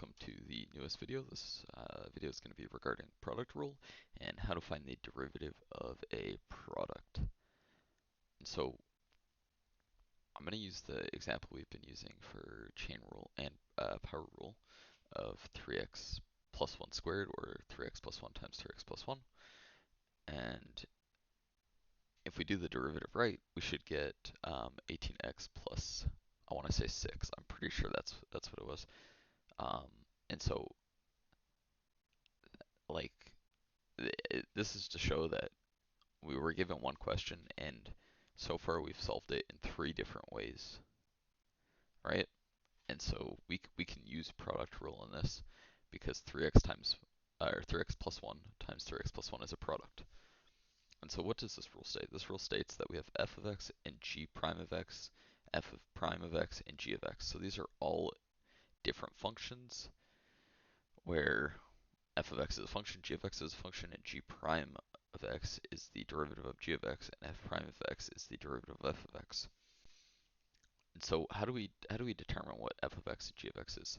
welcome to the newest video. This video is going to be regarding product rule and how to find the derivative of a product. And so I'm going to use the example we've been using for chain rule and power rule of 3x plus 1 squared, or 3x plus 1 times 3x plus 1. And if we do the derivative right, we should get 18x plus, I want to say 6. I'm pretty sure that's what it was. And so, like, this is to show that we were given one question, and so far we've solved it in 3 different ways, right? And so we can use product rule in this because 3x times or 3x plus 1 times 3x plus 1 is a product. And so what does this rule state? This rule states that we have f of x and g prime of x, f of prime of x and g of x. So these are all different functions where f of x is a function, g of x is a function, and g prime of x is the derivative of g of x, and f prime of x is the derivative of f of x. And so how do we determine what f of x and g of x is?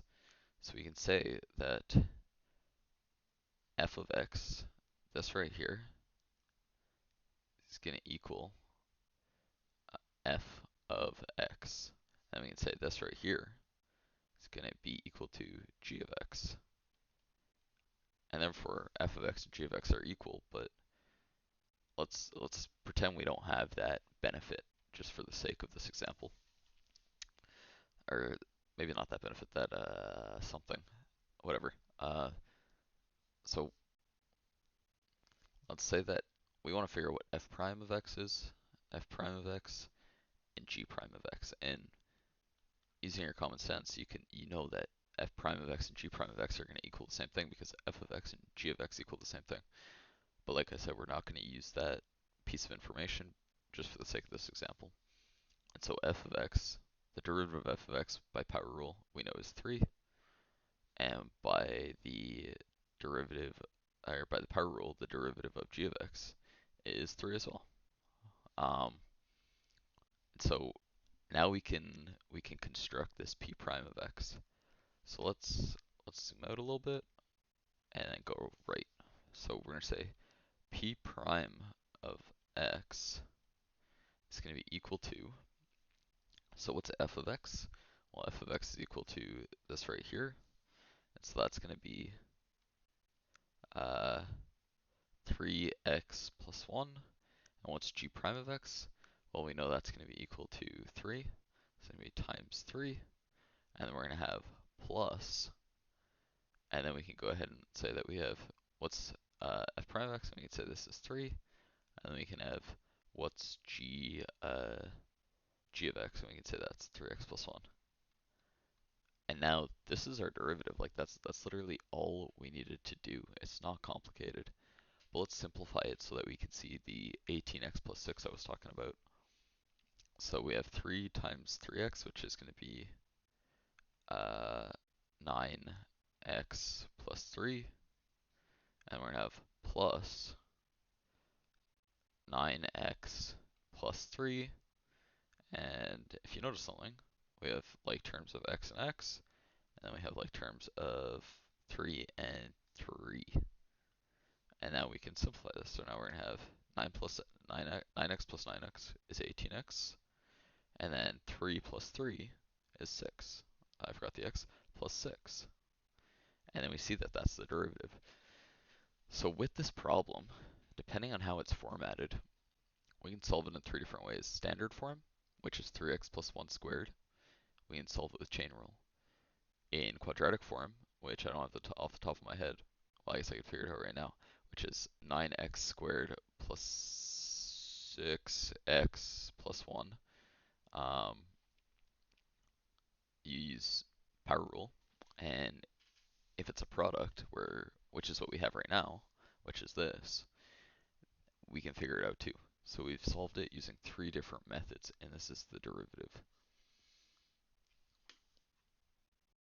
So we can say that f of x, this right here, is going to equal f of x. And we can say this right here is going to be equal to g of x. And therefore f of x and g of x are equal, but let's pretend we don't have that benefit just for the sake of this example. Or maybe not that benefit, that something, whatever. So let's say that we want to figure out what f prime of x is, f prime of x, and g prime of x. And using your common sense, you know that f prime of x and g prime of x are going to equal the same thing because f of x and g of x equal the same thing. But like I said, we're not going to use that piece of information just for the sake of this example. And so f of x, the derivative of f of x by power rule, we know is 3. And by the derivative, or by the power rule, the derivative of g of x is 3 as well. So now we can construct this p prime of x. So let's zoom out a little bit and then go right. So we're going to say p prime of x is going to be equal to, so what's f of x? Well, f of x is equal to this right here. And so that's going to be 3x plus 1. And what's g prime of x? Well, we know that's going to be equal to 3. So it's going to be times 3. And then we're going to have plus. And then we can go ahead and say that we have what's f prime of x, and we can say this is 3. And then we can have what's g of x, and we can say that's 3x plus 1. And now this is our derivative. Like that's literally all we needed to do. It's not complicated. But let's simplify it so that we can see the 18x plus 6 I was talking about. So we have 3 times 3x, which is going to be 9x plus 3. And we're going to have plus 9x plus 3. And if you notice something, we have like terms of x and x, and then we have like terms of 3 and 3. And now we can simplify this. So now we're going to have 9x plus 9x is 18x. And then 3 plus 3 is 6. I forgot the x, plus 6. And then we see that that's the derivative. So with this problem, depending on how it's formatted, we can solve it in 3 different ways. Standard form, which is 3x plus 1 squared. We can solve it with chain rule. In quadratic form, which I don't have off the top of my head, well, I guess I could figure it out right now, which is 9x squared plus 6x plus 1. You use power rule, and if it's a product, which is what we have right now, which is this, we can figure it out too. So we've solved it using 3 different methods, and this is the derivative.